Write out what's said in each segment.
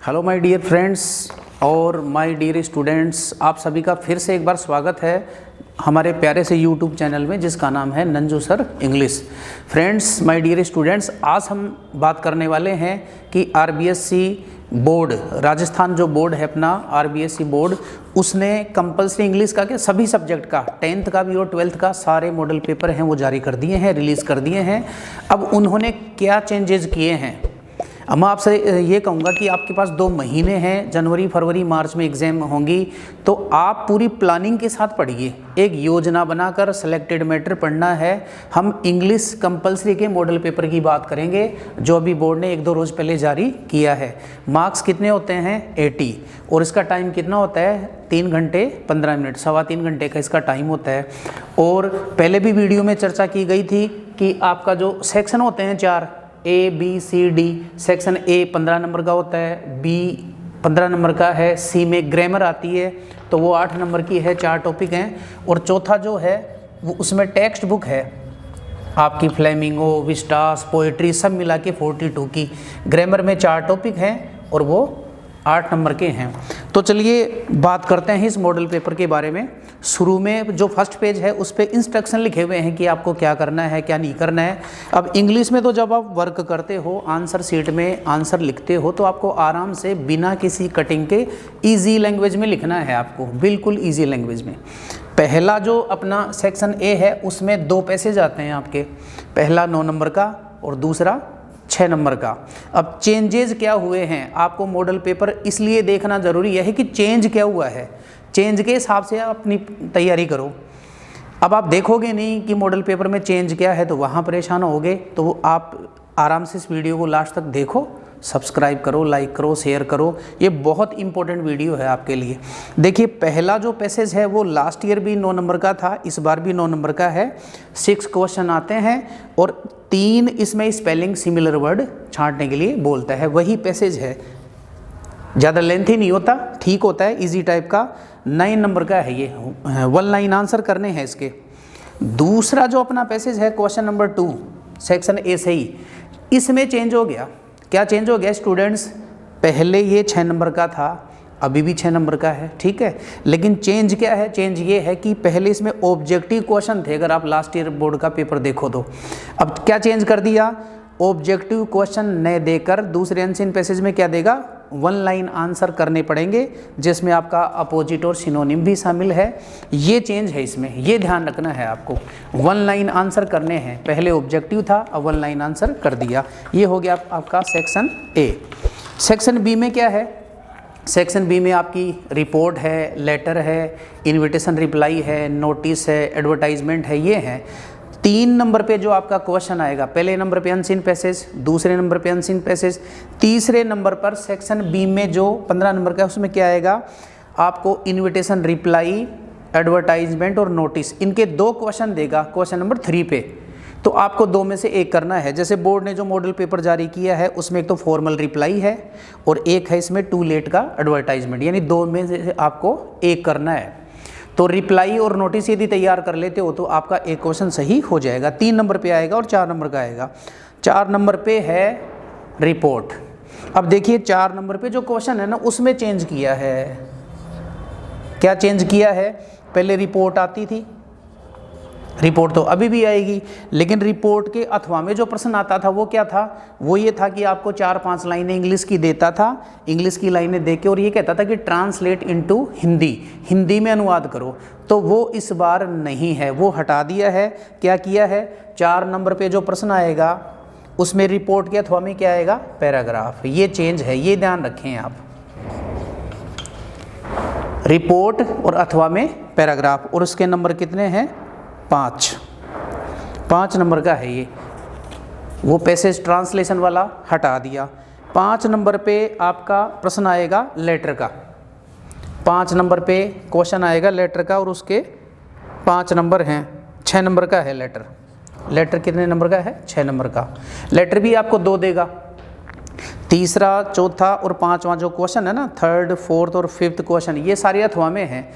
Hello my dear friends और my dear students, आप सभी का फिर से एक बार स्वागत है हमारे प्यारे से यूट्यूब चैनल में जिसका नाम है Nanju sir English. Friends, my dear students, आज हम बात करने वाले हैं कि आरबीएससी बोर्ड, राजस्थान जो बोर्ड है अपना आरबीएससी बोर्ड, उसने कंपलसरी इंग्लिश का के सभी सब्जेक्ट का 10th का भी और 12th का सारे मॉडल पेपर हैं वो जारी कर दिए हैं, रिलीज़ कर दिए हैं। अब उन्होंने क्या चेंजेस किए हैं, अब मैं आपसे ये कहूँगा कि आपके पास 2 महीने हैं, जनवरी फरवरी मार्च में एग्ज़ाम होंगी, तो आप पूरी प्लानिंग के साथ पढ़िए। एक योजना बनाकर सिलेक्टेड मैटर पढ़ना है। हम इंग्लिश कंपलसरी के मॉडल पेपर की बात करेंगे जो अभी बोर्ड ने 1-2 रोज़ पहले जारी किया है। मार्क्स कितने होते हैं? 80, और इसका टाइम कितना होता है? 3 घंटे 15 मिनट, 3.25 घंटे का इसका टाइम होता है। और पहले भी वीडियो में चर्चा की गई थी कि आपका जो सेक्शन होते हैं 4, A, B, C, D, section A 15 number का होता है, B 15 नंबर का है, C में ग्रामर आती है तो वो 8 नंबर की है, 4 टॉपिक हैं। और चौथा जो है वो उसमें टेक्स्ट बुक है आपकी, फ्लेमिंगो, विस्टास, पोएट्री सब मिला के 42 की। ग्रामर में 4 टॉपिक हैं और वो 8 नंबर के हैं। तो चलिए बात करते हैं इस मॉडल पेपर के बारे में। शुरू में जो फर्स्ट पेज है उस पर इंस्ट्रक्शन लिखे हुए हैं कि आपको क्या करना है क्या नहीं करना है। अब इंग्लिश में तो जब आप वर्क करते हो, आंसर शीट में आंसर लिखते हो, तो आपको आराम से बिना किसी कटिंग के ईजी लैंग्वेज में लिखना है, आपको बिल्कुल ईजी लैंग्वेज में। पहला जो अपना सेक्शन ए है उसमें 2 पैसेज आते हैं आपके, पहला 9 नंबर का और दूसरा 6 नंबर का। अब चेंजेस क्या हुए हैं आपको मॉडल पेपर इसलिए देखना ज़रूरी है कि चेंज क्या हुआ है, चेंज के हिसाब से आप अपनी तैयारी करो। अब आप देखोगे नहीं कि मॉडल पेपर में चेंज क्या है तो वहाँ परेशान होगे, तो आप आराम से इस वीडियो को लास्ट तक देखो, सब्सक्राइब करो, लाइक करो, शेयर करो, ये बहुत इंपॉर्टेंट वीडियो है आपके लिए। देखिए पहला जो पैसेज है वो लास्ट ईयर भी 9 नंबर का था, इस बार भी 9 नंबर का है। 6 क्वेश्चन आते हैं और 3 इसमें स्पेलिंग सिमिलर वर्ड छांटने के लिए बोलता है, वही पैसेज है, ज़्यादा लेंथी नहीं होता, ठीक होता है, इजी टाइप का। 9 नंबर का है ये, 1 लाइन आंसर करने हैं इसके। दूसरा जो अपना पैसेज है क्वेश्चन नंबर 2 सेक्शन ए से ही, इसमें चेंज हो गया। क्या चेंज हो गया स्टूडेंट्स? पहले ये 6 नंबर का था, अभी भी 6 नंबर का है, ठीक है, लेकिन चेंज क्या है? चेंज ये है कि पहले इसमें ऑब्जेक्टिव क्वेश्चन थे, अगर आप लास्ट ईयर बोर्ड का पेपर देखो तो। अब क्या चेंज कर दिया? ऑब्जेक्टिव क्वेश्चन न देकर दूसरे अनसीन पैसेज में क्या देगा? 1 लाइन आंसर करने पड़ेंगे जिसमें आपका अपोजिट और सिनोनिम भी शामिल है। ये चेंज है इसमें, ये ध्यान रखना है आपको। 1 लाइन आंसर करने हैं, पहले ऑब्जेक्टिव था अब 1 लाइन आंसर कर दिया। ये हो गया आपका सेक्शन ए। सेक्शन बी में क्या है? सेक्शन बी में आपकी रिपोर्ट है, लेटर है, इन्विटेशन रिप्लाई है, नोटिस है, एडवर्टाइजमेंट है, ये है। 3 नंबर पे जो आपका क्वेश्चन आएगा, पहले नंबर पे अनसीन पैसेज, दूसरे नंबर पे अनसीन पैसेज, तीसरे नंबर पर सेक्शन बी में जो 15 नंबर का है उसमें क्या आएगा? आपको इन्विटेशन रिप्लाई, एडवर्टाइजमेंट और नोटिस, इनके 2 क्वेश्चन देगा क्वेश्चन नंबर 3 पे। तो आपको 2 में से एक करना है। जैसे बोर्ड ने जो मॉडल पेपर जारी किया है उसमें एक तो फॉर्मल रिप्लाई है और एक है इसमें टू लेट का एडवर्टाइजमेंट, यानी 2 में से आपको एक करना है। तो रिप्लाई और नोटिस यदि तैयार कर लेते हो तो आपका एक क्वेश्चन सही हो जाएगा। 3 नंबर पे आएगा और 4 नंबर का आएगा। 4 नंबर पे है रिपोर्ट। अब देखिए 4 नंबर पे जो क्वेश्चन है ना उसमें चेंज किया है। क्या चेंज किया है? पहले रिपोर्ट आती थी, रिपोर्ट तो अभी भी आएगी, लेकिन रिपोर्ट के अथवा में जो प्रश्न आता था वो क्या था? वो ये था कि आपको 4-5 लाइनें इंग्लिश की देता था, इंग्लिश की लाइनें देके, और ये कहता था कि ट्रांसलेट इनटू हिंदी, हिंदी में अनुवाद करो। तो वो इस बार नहीं है, वो हटा दिया है। क्या किया है? 4 नंबर पे जो प्रश्न आएगा उसमें रिपोर्ट के अथवा में क्या आएगा? पैराग्राफ। ये चेंज है, ये ध्यान रखें आप, रिपोर्ट और अथवा में पैराग्राफ। और उसके नंबर कितने हैं? 5 नंबर का है ये। वो पैसेज ट्रांसलेशन वाला हटा दिया। 5 नंबर पे आपका प्रश्न आएगा लेटर का, 5 नंबर पे क्वेश्चन आएगा लेटर का, और उसके 5 नंबर हैं। 6 नंबर का है लेटर। लेटर कितने नंबर का है? 6 नंबर का। लेटर भी आपको 2 देगा। तीसरा, चौथा और 5वां जो क्वेश्चन है ना, 3rd, 4th और 5th क्वेश्चन, ये सारे अथवा में हैं।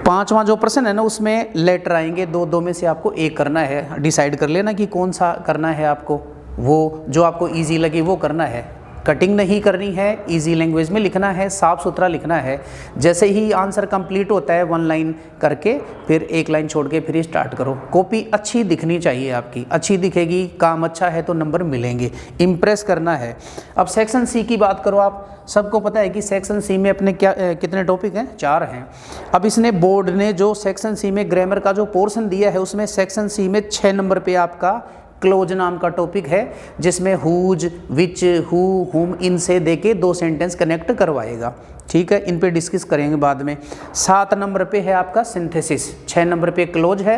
5वां जो प्रश्न है ना उसमें लेटर आएंगे, 2 में से आपको एक करना है। डिसाइड कर लेना कि कौन सा करना है आपको, वो जो आपको इजी लगे वो करना है। कटिंग नहीं करनी है, इजी लैंग्वेज में लिखना है, साफ सुथरा लिखना है। जैसे ही आंसर कंप्लीट होता है 1 लाइन करके, फिर 1 लाइन छोड़ के फिर स्टार्ट करो। कॉपी अच्छी दिखनी चाहिए, आपकी अच्छी दिखेगी, काम अच्छा है तो नंबर मिलेंगे, इम्प्रेस करना है। अब सेक्शन सी की बात करो, आप सबको पता है कि सेक्शन सी में अपने कितने टॉपिक हैं, 4 हैं। अब इसने बोर्ड ने जो सेक्शन सी में ग्रामर का जो पोर्शन दिया है, उसमें सेक्शन सी में 6 नंबर पे आपका क्लोज नाम का टॉपिक है, जिसमें हुज, विच, हु, हुम, इनसे देके 2 सेंटेंस कनेक्ट करवाएगा। ठीक है, इन पे डिस्कस करेंगे बाद में। 7 नंबर पे है आपका सिंथेसिस, 6 नंबर पे क्लोज है,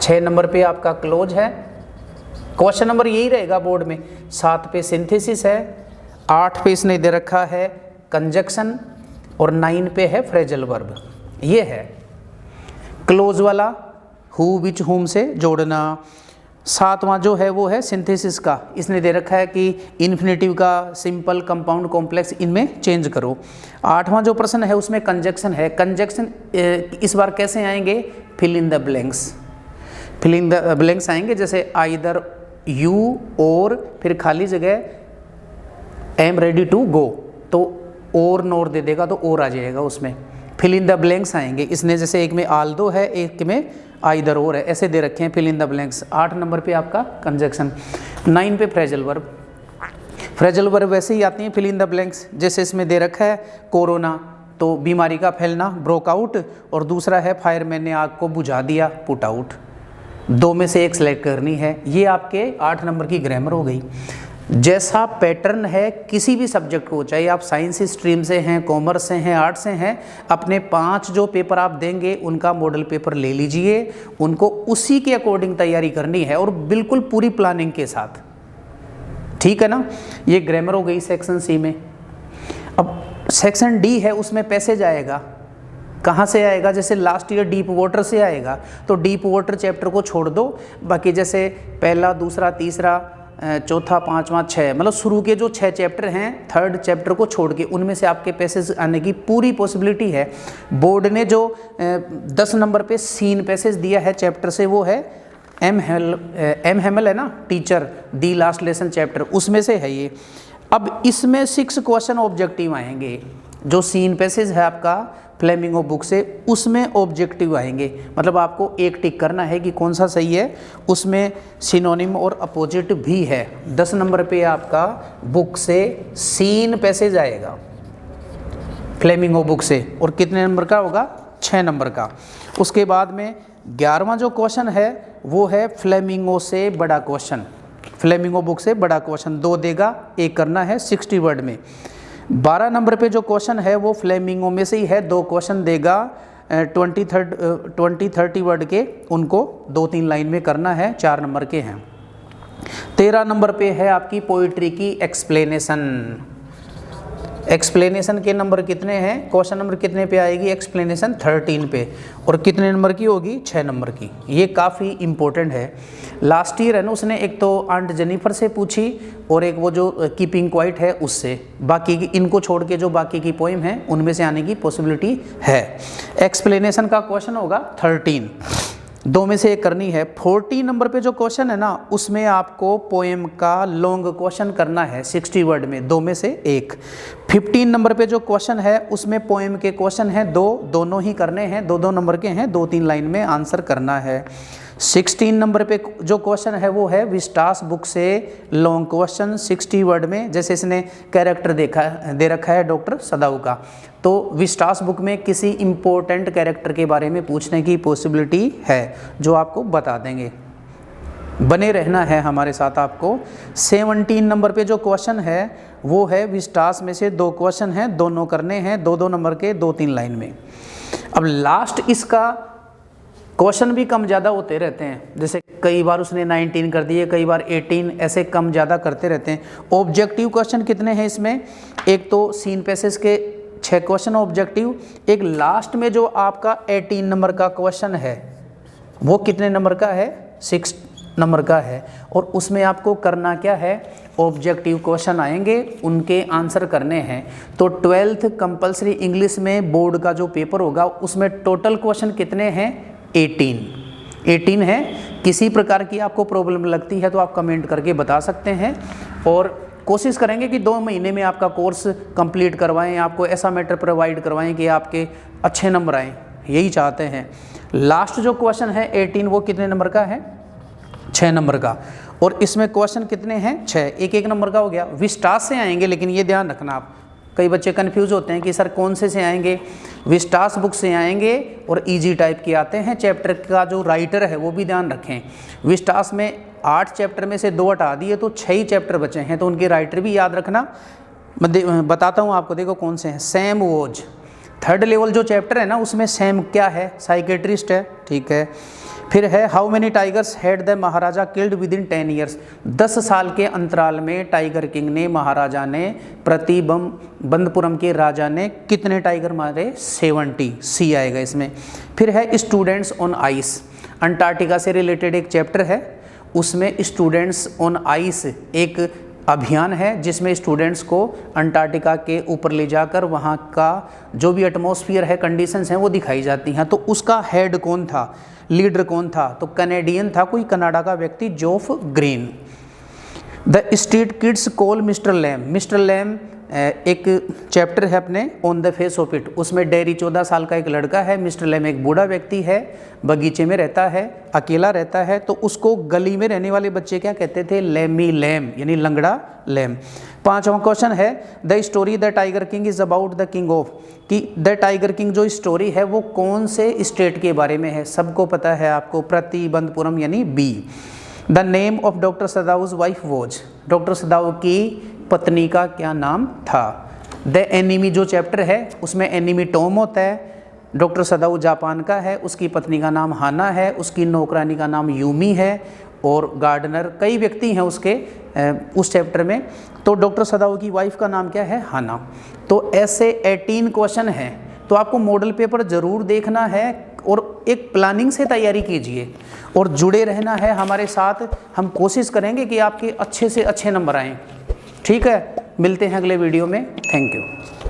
6 नंबर पे आपका क्लोज है। क्वेश्चन नंबर यही रहेगा बोर्ड में। 7 पे सिंथेसिस है, 8 पे इसने दे रखा है कंजक्शन, और 9 पे है फ्रेजल वर्ब। ये है क्लोज वाला, हु, विच, हुम से जोड़ना। 7वां जो है वो है सिंथेसिस का, इसने दे रखा है कि इन्फिनेटिव का सिंपल, कंपाउंड, कॉम्प्लेक्स इनमें चेंज करो। 8वां जो प्रश्न है उसमें कंजक्शन है। कंजक्शन इस बार कैसे आएंगे, fill in the blanks, fill in the blanks आएंगे, जैसे आइदर, यू, और, फिर खाली जगह एम रेडी टू गो, तो और नोर दे देगा तो और आ जाएगा, उसमें फिल इन द ब्लैंक्स आएंगे। इसने जैसे एक में आल दो है, एक में आइदर और है, ऐसे दे रखे हैं fill in the blanks. 8 number पे आपका कंजक्शन। 9 पे फ्रेजल वर्ब। फ्रेजल वर्ब वैसे ही आती हैं फिल इन द ब्लैंक्स, जैसे इसमें दे रखा है कोरोना, तो बीमारी का फैलना, ब्रोक आउट, और दूसरा है फायरमैन ने आग को बुझा दिया, पुट आउट। 2 में से एक सेलेक्ट करनी है। ये आपके 8 नंबर की ग्रामर हो गई। जैसा पैटर्न है किसी भी सब्जेक्ट को, चाहे आप साइंस स्ट्रीम से हैं, कॉमर्स से हैं, आर्ट्स से हैं, अपने 5 जो पेपर आप देंगे उनका मॉडल पेपर ले लीजिए, उनको उसी के अकॉर्डिंग तैयारी करनी है, और बिल्कुल पूरी प्लानिंग के साथ। ठीक है ना, ये ग्रामर हो गई सेक्शन सी में। अब सेक्शन डी है, उसमें पैसेज आएगा। कहाँ से आएगा, जैसे लास्ट ईयर डीप वाटर से आएगा, तो डीप वाटर चैप्टर को छोड़ दो, बाकी जैसे पहला, दूसरा, तीसरा, चौथा, 5वां, 6, मतलब शुरू के जो 6 चैप्टर हैं, 3rd चैप्टर को छोड़ के उनमें से आपके पैसेज आने की पूरी पॉसिबिलिटी है। बोर्ड ने जो 10 नंबर पे सीन पैसेज दिया है चैप्टर से, वो है एम हेमल है ना, टीचर दी लास्ट लेसन चैप्टर, उसमें से है ये। अब इसमें 6 क्वेश्चन ऑब्जेक्टिव आएंगे। जो सीन पैसेज है आपका फ्लेमिंगो बुक से, उसमें ऑब्जेक्टिव आएंगे, मतलब आपको एक टिक करना है कि कौन सा सही है। उसमें सिनोनिम और अपोजिट भी है। 10 नंबर पे आपका बुक से सीन पैसेज आएगा फ्लेमिंगो बुक से, और कितने नंबर का होगा, 6 नंबर का। उसके बाद में 11वां जो क्वेश्चन है वो है फ्लेमिंगो से बड़ा क्वेश्चन। फ्लेमिंगो बुक से बड़ा क्वेश्चन 2 देगा, एक करना है 60 वर्ड में। 12 नंबर पे जो क्वेश्चन है वो फ्लेमिंगो में से ही है, 2 क्वेश्चन देगा 20-30 वर्ड के, उनको 2-3 लाइन में करना है, 4 नंबर के हैं। 13 नंबर पे है आपकी पोइट्री की एक्सप्लेनेशन। एक्सप्लेनेशन के नंबर कितने हैं, क्वेश्चन नंबर कितने पे आएगी एक्सप्लेनेशन, 13 पे, और कितने नंबर की होगी, 6 नंबर की। ये काफ़ी इम्पोर्टेंट है। लास्ट ईयर है ना, उसने एक तो आंट जेनिफर से पूछी, और एक वो जो कीपिंग क्वाइट है उससे, बाकी की इनको छोड़ के जो बाकी की पोइम है उनमें से आने की पॉसिबिलिटी है। एक्सप्लेनेशन का क्वेश्चन होगा 13, 2 में से एक करनी है। 40 नंबर पे जो क्वेश्चन है ना, उसमें आपको पोएम का लॉन्ग क्वेश्चन करना है 60 वर्ड में, 2 में से एक। 15 नंबर पे जो क्वेश्चन है उसमें पोएम के क्वेश्चन हैं 2, दोनों ही करने हैं, 2-2 नंबर के हैं, 2-3 लाइन में आंसर करना है। 16 नंबर पे जो क्वेश्चन है वो है विस्टास बुक से लॉन्ग क्वेश्चन 60 वर्ड में, जैसे इसने कैरेक्टर दे रखा है डॉक्टर सदाऊ का, तो विस्टास बुक में किसी इम्पोर्टेंट कैरेक्टर के बारे में पूछने की पॉसिबिलिटी है, जो आपको बता देंगे। बने रहना है हमारे साथ आपको। 17 नंबर पे जो क्वेश्चन है वो है विस्टास में से 2 क्वेश्चन हैं, दोनों करने हैं, 2-2 नंबर के, 2-3 लाइन में। अब लास्ट इसका क्वेश्चन भी कम ज़्यादा होते रहते हैं, जैसे कई बार उसने 19 कर दिए, कई बार 18, ऐसे कम ज़्यादा करते रहते हैं। ऑब्जेक्टिव क्वेश्चन कितने हैं इसमें, एक तो सीन पैसेज के 6 क्वेश्चन ऑब्जेक्टिव, एक लास्ट में जो आपका 18 नंबर का क्वेश्चन है वो कितने नंबर का है, 6 नंबर का है, और उसमें आपको करना क्या है, ऑब्जेक्टिव क्वेश्चन आएंगे, उनके आंसर करने हैं। तो 12th कंपलसरी इंग्लिश में बोर्ड का जो पेपर होगा उसमें टोटल क्वेश्चन कितने हैं, 18 है। किसी प्रकार की आपको प्रॉब्लम लगती है तो आप कमेंट करके बता सकते हैं। और कोशिश करेंगे कि 2 महीने में आपका कोर्स कंप्लीट करवाएं, आपको ऐसा मैटर प्रोवाइड करवाएं कि आपके अच्छे नंबर आएँ, यही चाहते हैं। लास्ट जो क्वेश्चन है 18 वो कितने नंबर का है? 6 नंबर का। और इसमें क्वेश्चन कितने हैं? 6, एक एक नंबर का हो गया। विस्टास से आएंगे, लेकिन ये ध्यान रखना आप, कई बच्चे कंफ्यूज होते हैं कि सर कौन से आएंगे। विस्टास बुक से आएंगे और इजी टाइप के आते हैं। चैप्टर का जो राइटर है वो भी ध्यान रखें। विस्टास में 8 चैप्टर में से 2 हटा दिए तो 6 ही चैप्टर बचे हैं, तो उनके राइटर भी याद रखना। मैं बताता हूँ आपको, देखो कौन से हैं। सैम वोज, 3rd लेवल जो चैप्टर है ना उसमें सैम क्या है? साइकेट्रिस्ट है, ठीक है। फिर है how many tigers had the Maharaja killed with in 10 years, 10 साल के अंतराल में टाइगर किंग ने, महाराजा ने, प्रतिबंधपुरम के राजा ने कितने टाइगर मारे? 70, सी आएगा इसमें। फिर है स्टूडेंट्स ऑन आइस, अंटार्कटिका से रिलेटेड एक चैप्टर है, उसमें स्टूडेंट्स ऑन आइस एक अभियान है जिसमें स्टूडेंट्स को अंटार्कटिका के ऊपर ले जाकर वहाँ का जो भी एटमॉस्फेयर है, कंडीशंस हैं वो दिखाई जाती हैं। तो उसका हेड कौन था, लीडर कौन था? तो कैनेडियन था, कोई कनाडा का व्यक्ति, Geoff Green. The street kids call mister Lamb, mister Lamb एक चैप्टर है अपने on the face of it, उसमें डेरी 14 साल का एक लड़का है, मिस्टर लैम एक बूढ़ा व्यक्ति है, बगीचे में रहता है, अकेला रहता है, तो उसको गली में रहने वाले बच्चे क्या कहते थे? लैमी लैम, यानी लंगड़ा लैम। 5वां क्वेश्चन है the story the tiger king is about the king of, कि द टाइगर किंग जो स्टोरी है वो कौन से स्टेट के बारे में है? सबको पता है आपको, प्रतिबंधपुरम यानी B. The name of doctor Sadau's wife was, doctor Sadau की पत्नी का क्या नाम था? द एनिमी जो चैप्टर है उसमें एनिमी टॉम होता है, डॉक्टर सदाउ जापान का है, उसकी पत्नी का नाम हाना है, उसकी नौकरानी का नाम यूमी है, और गार्डनर कई व्यक्ति हैं उसके उस चैप्टर में। तो डॉक्टर सदाउ की वाइफ का नाम क्या है? हाना। तो ऐसे 18 क्वेश्चन हैं, तो आपको मॉडल पेपर ज़रूर देखना है और एक प्लानिंग से तैयारी कीजिए और जुड़े रहना है हमारे साथ। हम कोशिश करेंगे कि आपके अच्छे से अच्छे नंबर आएँ, ठीक है। मिलते हैं अगले वीडियो में। Thank you.